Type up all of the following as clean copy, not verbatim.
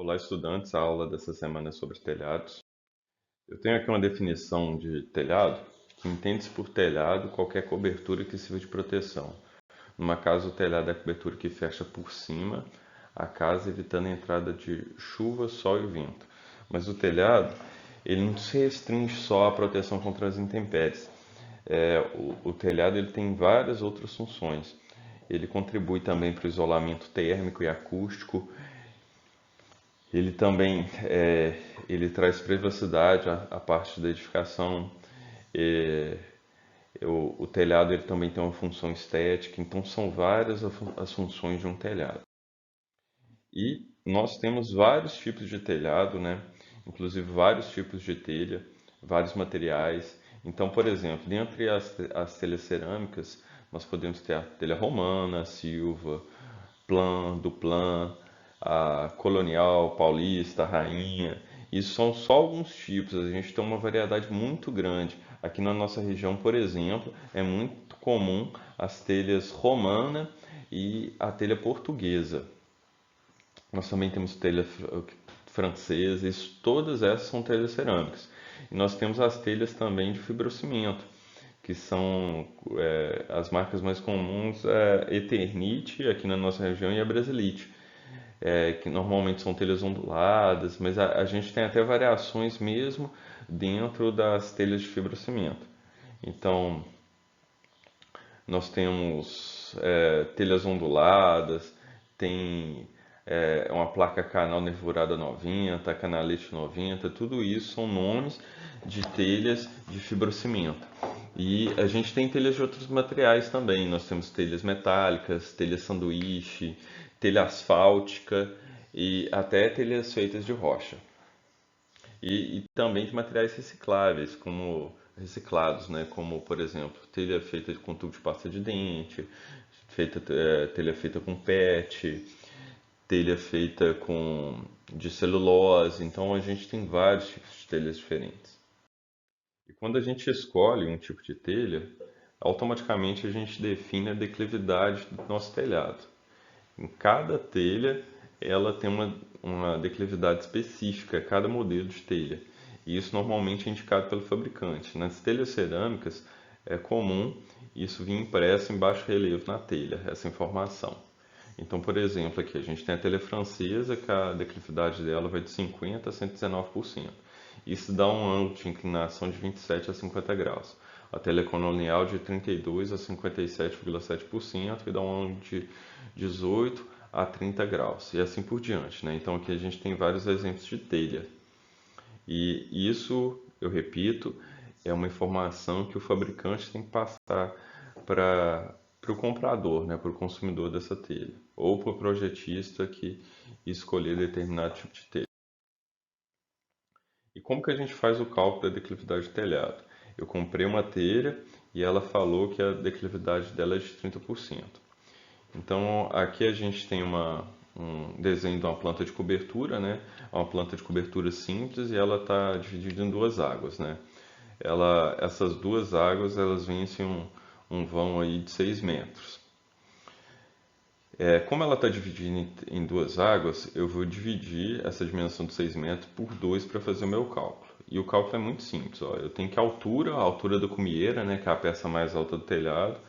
Olá, estudantes. A aula dessa semana é sobre telhados. Eu tenho aqui uma definição de telhado, que entende-se por telhado qualquer cobertura que sirva de proteção. Numa casa, o telhado é a cobertura que fecha por cima a casa, evitando a entrada de chuva, sol e vento. Mas o telhado, ele não se restringe só à proteção contra as intempéries. O telhado ele tem várias outras funções. Ele contribui também para o isolamento térmico e acústico. Ele também ele traz privacidade à parte da edificação. É, o telhado ele também tem uma função estética, então são várias as funções de um telhado. E nós temos vários tipos de telhado, né? Inclusive vários tipos de telha, vários materiais. Então, por exemplo, dentre as telhas cerâmicas, nós podemos ter a telha romana, silva, plan, duplan, a colonial, paulista, rainha. Isso são só alguns tipos, a gente tem uma variedade muito grande. Aqui na nossa região, por exemplo, é muito comum as telhas romana e a telha portuguesa. Nós também temos telha francesa, todas essas são telhas cerâmicas. E nós temos as telhas também de fibrocimento, que são as marcas mais comuns, Eternit aqui na nossa região e a Brasilite, que normalmente são telhas onduladas, mas a gente tem até variações mesmo dentro das telhas de fibrocimento. Então, nós temos telhas onduladas, tem uma placa canal nervurada 90, canalete 90, tudo isso são nomes de telhas de fibrocimento. E a gente tem telhas de outros materiais também, nós temos telhas metálicas, telha sanduíche, telha asfáltica e até telhas feitas de rocha. E também de materiais recicláveis, como reciclados, né? Como por exemplo, telha feita com tubo de pasta de dente, telha feita com PET, telha feita com de celulose. Então a gente tem vários tipos de telhas diferentes. E quando a gente escolhe um tipo de telha, automaticamente a gente define a declividade do nosso telhado. Em cada telha, ela tem uma declividade específica, cada modelo de telha. E isso normalmente é indicado pelo fabricante. Nas telhas cerâmicas, é comum isso vir impresso em baixo relevo na telha, essa informação. Então, por exemplo, aqui a gente tem a telha francesa, que a declividade dela vai de 50% a 119%. Isso dá um ângulo de inclinação de 27 a 50 graus. A telha colonial de 32 a 57,7% e dá um ângulo de 18 a 30 graus e assim por diante, né? Então aqui a gente tem vários exemplos de telha. E isso, eu repito, é uma informação que o fabricante tem que passar para o comprador, né? Para o consumidor dessa telha, ou para o projetista que escolher determinado tipo de telha. E como que a gente faz o cálculo da declividade do telhado? Eu comprei uma telha e ela falou que a declividade dela é de 30%. Então aqui a gente tem um desenho de uma planta de cobertura, né? É uma planta de cobertura simples e ela está dividida em duas águas, né? Essas duas águas elas vencem um vão aí de 6 metros. Como ela está dividida em duas águas, eu vou dividir essa dimensão de 6 metros por 2 para fazer o meu cálculo. E o cálculo é muito simples. Ó. Eu tenho que a altura da cumieira, né, que é a peça mais alta do telhado,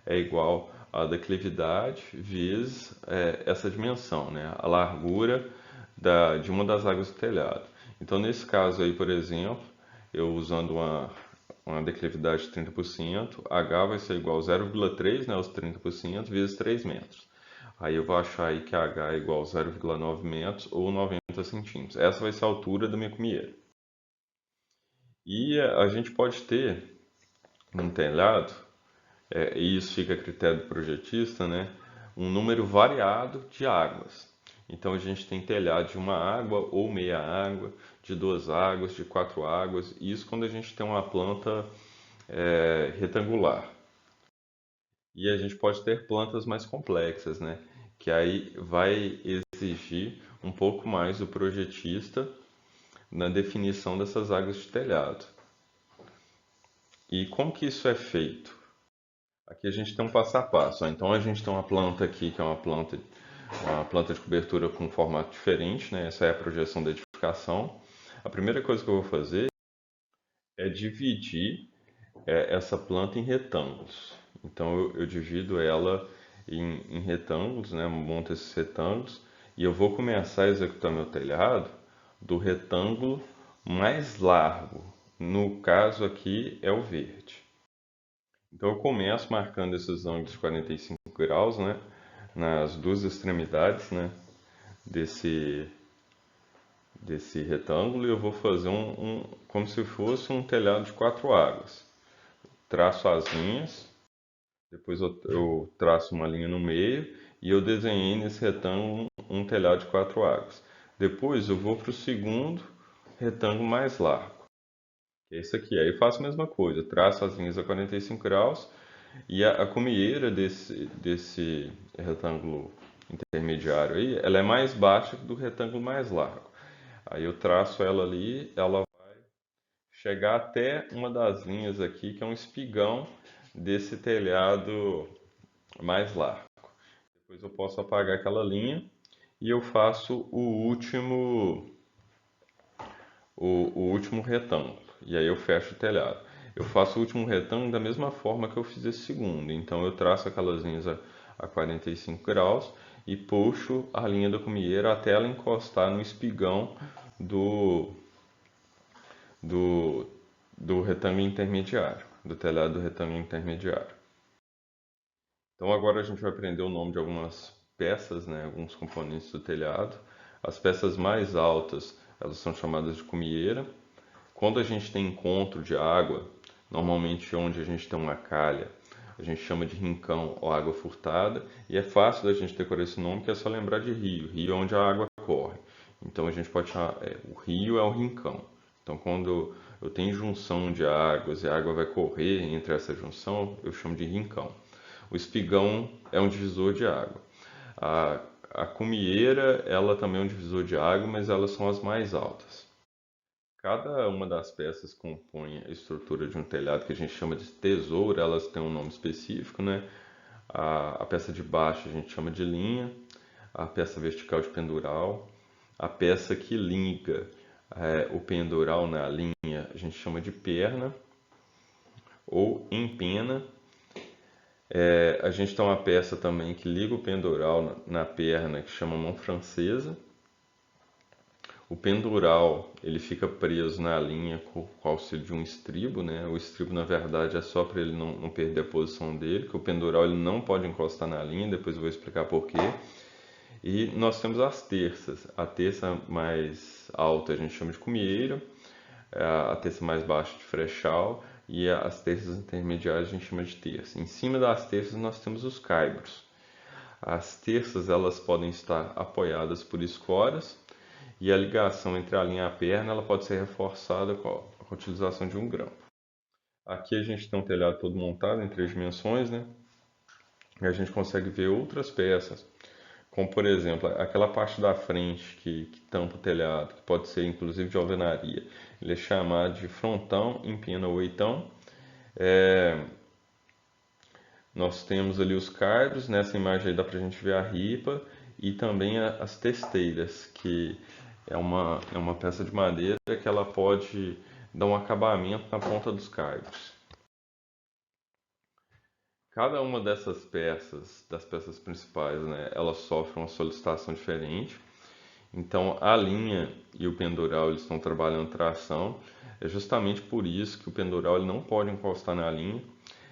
é igual à declividade vezes essa dimensão, né, a largura de uma das águas do telhado. Então, nesse caso aí, por exemplo, eu usando uma declividade de 30%, H vai ser igual a 0,3, né, os 30%, vezes 3 metros. Aí eu vou achar aí que H é igual a 0,9 metros ou 90 centímetros. Essa vai ser a altura da minha cumieira. E a gente pode ter num telhado, e isso fica a critério do projetista, né, um número variado de águas. Então a gente tem telhado de uma água ou meia água, de duas águas, de quatro águas. Isso quando a gente tem uma planta retangular. E a gente pode ter plantas mais complexas, né? Que aí vai exigir um pouco mais do projetista na definição dessas águas de telhado. E como que isso é feito? Aqui a gente tem um passo a passo. Ó. Então a gente tem uma planta aqui que é uma planta uma planta de cobertura com um formato diferente, né? Essa é a projeção da edificação. A primeira coisa que eu vou fazer é dividir essa planta em retângulos. Então eu divido ela em retângulos, né? Monto esses retângulos e eu vou começar a executar meu telhado do retângulo mais largo. No caso aqui é o verde. Então eu começo marcando esses ângulos de 45 graus, né? Nas duas extremidades, né? Desse, desse retângulo e eu vou fazer como se fosse um telhado de quatro águas. Traço as linhas, depois eu traço uma linha no meio e eu desenhei nesse retângulo um telhado de quatro águas. Depois eu vou para o segundo retângulo mais largo, que é esse aqui. Aí eu faço a mesma coisa, traço as linhas a 45 graus e a cumieira desse retângulo intermediário aí, ela é mais baixa do retângulo mais largo. Aí eu traço ela ali, ela vai chegar até uma das linhas aqui, que é um espigão desse telhado mais largo. Depois eu posso apagar aquela linha e eu faço o último retângulo. E aí eu fecho o telhado. Eu faço o último retângulo da mesma forma que eu fiz esse segundo. Então eu traço aquelas linhas a 45 graus e puxo a linha da cumieira até ela encostar no espigão do, do, do retângulo intermediário, do telhado do retângulo intermediário. Então agora a gente vai aprender o nome de algumas peças, né, alguns componentes do telhado. As peças mais altas, elas são chamadas de cumieira. Quando a gente tem encontro de água, normalmente onde a gente tem uma calha, a gente chama de rincão ou água furtada, e é fácil da gente decorar esse nome, que é só lembrar de rio. Rio é onde a água corre. Então a gente pode chamar, o rio é o rincão. Então quando eu tenho junção de águas e a água vai correr entre essa junção, eu chamo de rincão. O espigão é um divisor de água. A, a cumieira, ela também é um divisor de água, mas elas são as mais altas. Cada uma das peças compõe a estrutura de um telhado que a gente chama de tesoura, elas têm um nome específico, né? A peça de baixo a gente chama de linha, a peça vertical de pendural, a peça que liga o pendural na linha a gente chama de perna ou empena. A gente tem uma peça também que liga o pendural na perna que chama mão francesa. O pendural ele fica preso na linha com o auxílio de um estribo, né? O estribo na verdade é só para ele não perder a posição dele, que o pendural ele não pode encostar na linha, depois eu vou explicar por quê. E nós temos as terças. A terça mais alta a gente chama de cumieira, a terça mais baixa de frechal e as terças intermediárias a gente chama de terça. Em cima das terças nós temos os caibros. As terças elas podem estar apoiadas por escoras e a ligação entre a linha e a perna ela pode ser reforçada com a utilização de um grampo. Aqui a gente tem um telhado todo montado em três dimensões, né? E a gente consegue ver outras peças, como por exemplo aquela parte da frente que tampa o telhado, que pode ser inclusive de alvenaria. Ele é chamado de frontão, empena ou oitão. Nós temos ali os caibros, nessa imagem aí dá pra gente ver a ripa e também as testeiras, que é uma peça de madeira que ela pode dar um acabamento na ponta dos caibros. Cada uma dessas peças, das peças principais, né, ela sofre uma solicitação diferente. Então a linha e o pendural eles estão trabalhando tração. É justamente por isso que o pendural ele não pode encostar na linha.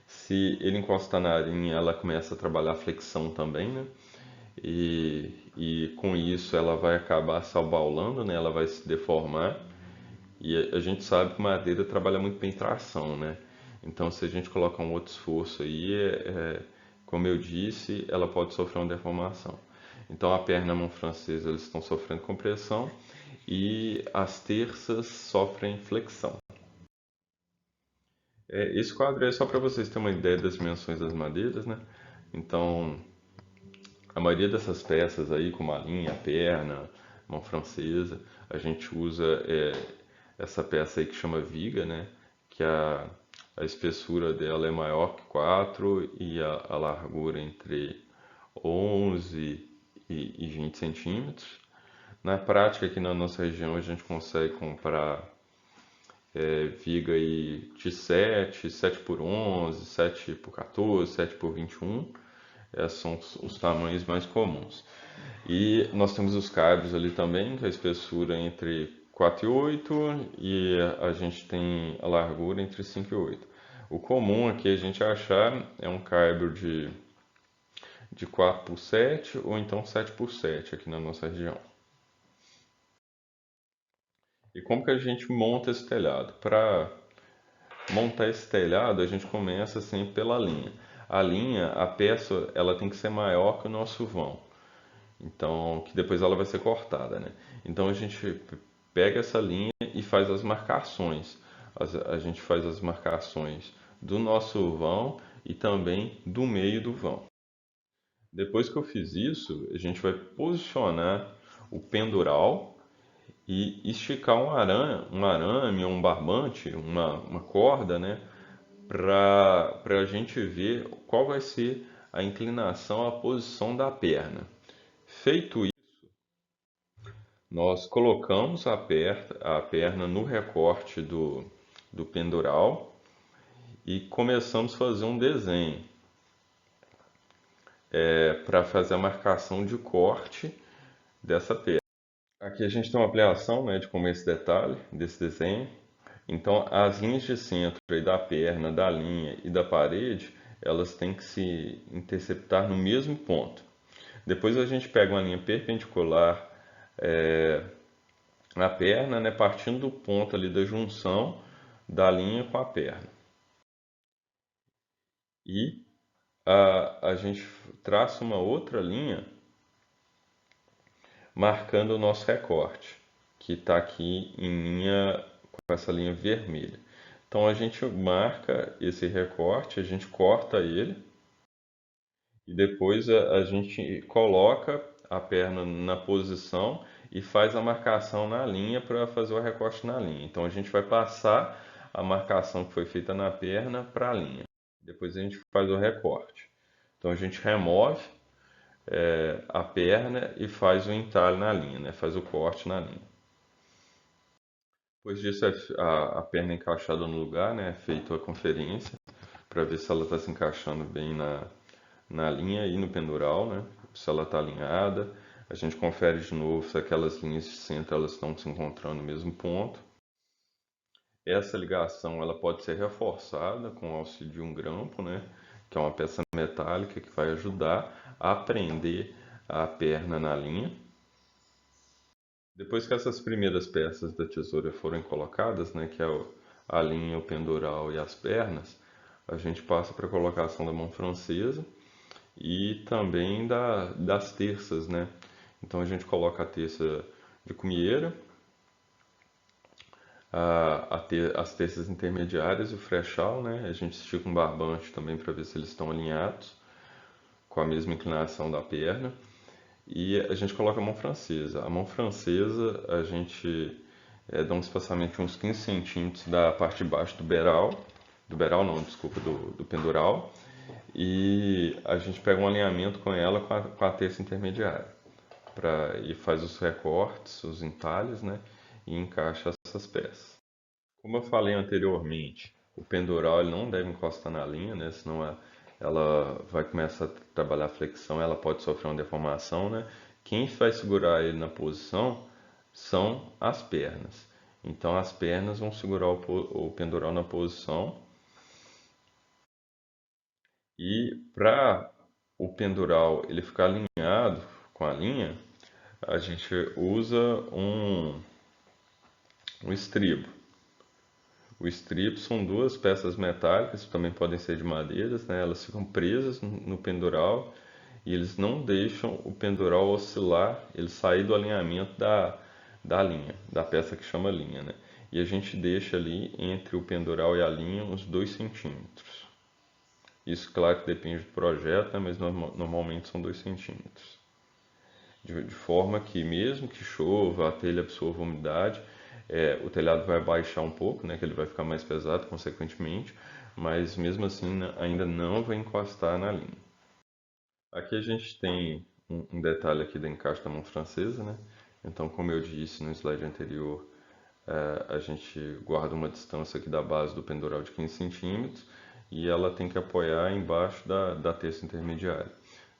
Se ele encostar na linha, ela começa a trabalhar flexão também, né? E com isso ela vai acabar se abaulando, né? Ela vai se deformar. E a gente sabe que madeira trabalha muito bem tração, né? Então se a gente colocar um outro esforço aí, como eu disse, ela pode sofrer uma deformação. Então a perna e a mão francesa eles estão sofrendo compressão e as terças sofrem flexão. Esse quadro é só para vocês terem uma ideia das dimensões das madeiras, né? Então, a maioria dessas peças aí, como a linha, a perna, mão francesa, a gente usa essa peça aí que chama viga, né? Que a espessura dela é maior que 4 e a largura entre 11 e 20 centímetros. Na prática, aqui na nossa região, a gente consegue comprar viga aí de 7, 7 por 11, 7 por 14, 7 por 21. Esses são os tamanhos mais comuns. E nós temos os cabos ali também, que é a espessura entre 4 e 8, e a gente tem a largura entre 5 e 8. O comum aqui a gente achar é um cabo de 4 por 7 ou então 7 por 7 aqui na nossa região. E como que a gente monta esse telhado? Para montar esse telhado, a gente começa sempre pela linha. A linha, a peça, ela tem que ser maior que o nosso vão. Então, que depois ela vai ser cortada, né? Então a gente pega essa linha e faz as marcações. A gente faz as marcações do nosso vão e também do meio do vão. Depois que eu fiz isso, a gente vai posicionar o pendural e esticar um arame, um barbante, uma corda, né? Para a gente ver qual vai ser a inclinação, a posição da perna. Feito isso, nós colocamos a perna no recorte do pendural e começamos a fazer um desenho para fazer a marcação de corte dessa perna. Aqui a gente tem uma ampliação, né, de como esse detalhe desse desenho. Então, as linhas de centro aí da perna, da linha e da parede, elas têm que se interceptar no mesmo ponto. Depois a gente pega uma linha perpendicular na perna, né, partindo do ponto ali da junção da linha com a perna. E a gente traça uma outra linha marcando o nosso recorte, que está aqui em linha com essa linha vermelha. Então a gente marca esse recorte, a gente corta ele e depois a gente coloca a perna na posição e faz a marcação na linha para fazer o recorte na linha. Então a gente vai passar a marcação que foi feita na perna para a linha. Depois a gente faz o recorte. Então a gente remove a perna e faz o entalhe na linha, né? Faz o corte na linha. Depois disso a perna encaixada no lugar, né? É feita a conferência para ver se ela está se encaixando bem na linha e no pendural, né? Se ela está alinhada. A gente confere de novo se aquelas linhas de centro elas estão se encontrando no mesmo ponto. Essa ligação ela pode ser reforçada com o auxílio de um grampo, né? Que é uma peça metálica que vai ajudar a prender a perna na linha. Depois que essas primeiras peças da tesoura forem colocadas, né, que é a linha, o pendural e as pernas, a gente passa para a colocação da mão francesa e também das terças, né? Então a gente coloca a terça de cumieira, as terças intermediárias e o frechal, né? A gente estica um barbante também para ver se eles estão alinhados com a mesma inclinação da perna. E a gente coloca a mão francesa. A mão francesa a gente dá um espaçamento de uns 15 centímetros da parte de baixo do beral não, desculpa, do pendural, e a gente pega um alinhamento com ela com a terça intermediária, e faz os recortes, os entalhes, né, e encaixa essas peças. Como eu falei anteriormente, o pendural ele não deve encostar na linha, né, senão ela vai começar a trabalhar a flexão, ela pode sofrer uma deformação, né? Quem vai segurar ele na posição são as pernas. Então as pernas vão segurar o pendural na posição e para o pendural ele ficar alinhado com a linha, a gente usa um estribo. O estribo são duas peças metálicas, também podem ser de madeiras, né? Elas ficam presas no pendural e eles não deixam o pendural oscilar, ele sair do alinhamento da linha, da peça que chama linha, né? E a gente deixa ali entre o pendural e a linha uns 2 centímetros. Isso, claro, que depende do projeto, né? Mas normalmente são 2 centímetros. De forma que mesmo que chova, a telha absorva a umidade, o telhado vai baixar um pouco, né, que ele vai ficar mais pesado, consequentemente, mas mesmo assim ainda não vai encostar na linha. Aqui a gente tem um detalhe aqui do encaixe da mão francesa, né? Então, como eu disse no slide anterior, a gente guarda uma distância aqui da base do pendural de 15 centímetros e ela tem que apoiar embaixo da terça intermediária.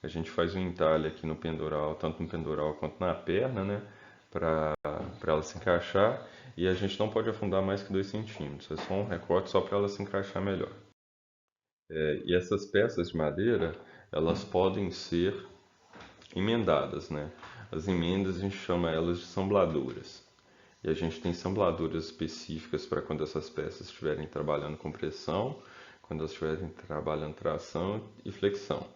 A gente faz um entalhe aqui no pendural, tanto no pendural quanto na perna, né? Para ela se encaixar, e a gente não pode afundar mais que 2 centímetros. É só um recorte só para ela se encaixar melhor. E essas peças de madeira, elas podem ser emendadas, né? As emendas a gente chama elas de sambladuras. E a gente tem sambladuras específicas para quando essas peças estiverem trabalhando com pressão, quando elas estiverem trabalhando tração e flexão.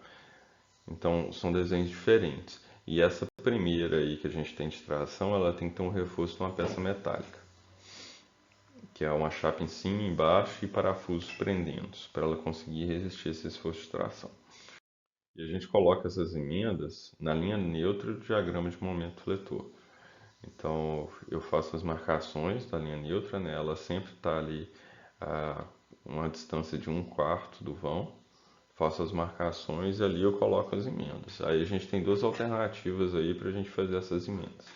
Então são desenhos diferentes. E essa primeira aí que a gente tem de tração, ela tem que ter um reforço de uma peça metálica, que é uma chapa em cima, embaixo e parafusos prendendo, para ela conseguir resistir a esse esforço de tração. E a gente coloca essas emendas na linha neutra do diagrama de momento fletor. Então eu faço as marcações da linha neutra, né? Ela sempre está ali a uma distância de 1/4 do vão. Faço as marcações e ali eu coloco as emendas. Aí a gente tem duas alternativas aí para a gente fazer essas emendas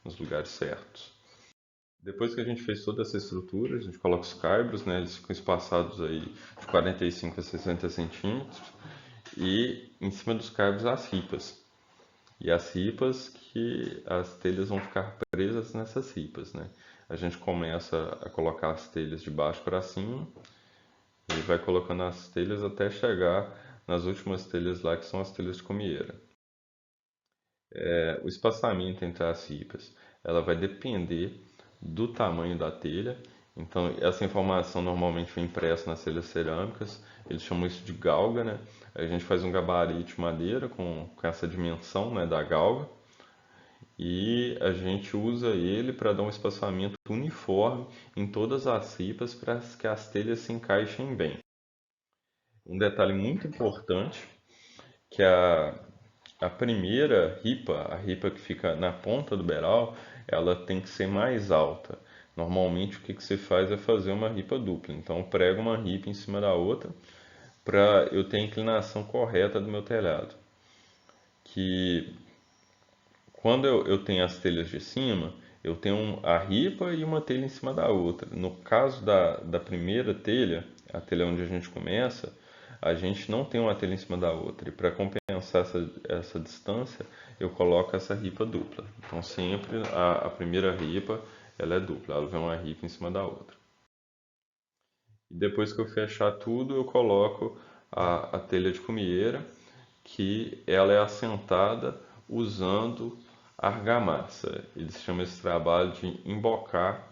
nos lugares certos. Depois que a gente fez toda essa estrutura, a gente coloca os caibros, né? Eles ficam espaçados aí de 45 a 60 centímetros e em cima dos caibros as ripas. E as ripas que as telhas vão ficar presas nessas ripas, né? A gente começa a colocar as telhas de baixo para cima e vai colocando as telhas até chegar nas últimas telhas lá, que são as telhas de comieira. O espaçamento entre as ripas, ela vai depender do tamanho da telha. Então, essa informação normalmente vem impressa nas telhas cerâmicas. Eles chamam isso de galga, né? A gente faz um gabarito de madeira com essa dimensão, né, da galga. E a gente usa ele para dar um espaçamento uniforme em todas as ripas para que as telhas se encaixem bem. Um detalhe muito importante que a primeira ripa, a ripa que fica na ponta do beiral, ela tem que ser mais alta. Normalmente o que se faz é fazer uma ripa dupla. Então eu prego uma ripa em cima da outra para eu ter a inclinação correta do meu telhado. Que quando eu tenho as telhas de cima, eu tenho a ripa e uma telha em cima da outra. No caso da primeira telha, a telha onde a gente começa, a gente não tem uma telha em cima da outra. E para compensar essa distância, eu coloco essa ripa dupla. Então sempre a primeira ripa ela é dupla, ela vem uma ripa em cima da outra. E depois que eu fechar tudo, eu coloco a telha de cumieira, que ela é assentada usando argamassa. Eles chamam esse trabalho de embocar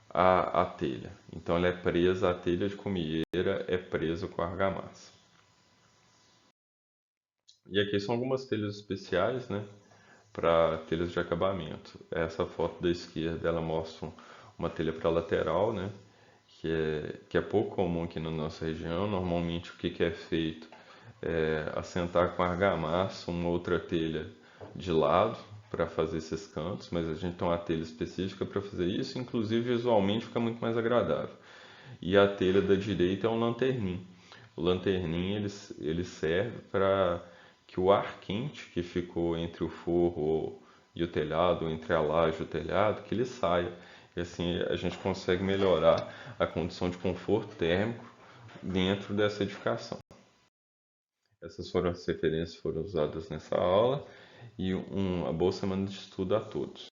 a telha. Então ela é presa, a telha de cumieira é presa com argamassa. E aqui são algumas telhas especiais, né, para telhas de acabamento. Essa foto da esquerda ela mostra uma telha para lateral, né, que é pouco comum aqui na nossa região. Normalmente o que é feito é assentar com argamassa uma outra telha de lado para fazer esses cantos, mas a gente tem uma telha específica para fazer isso, inclusive visualmente fica muito mais agradável. E a telha da direita é um lanternim. O lanternim ele serve para que o ar quente que ficou entre o forro e o telhado, entre a laje e o telhado, que ele saia. E assim a gente consegue melhorar a condição de conforto térmico dentro dessa edificação. Essas foram as referências que foram usadas nessa aula e uma boa semana de estudo a todos.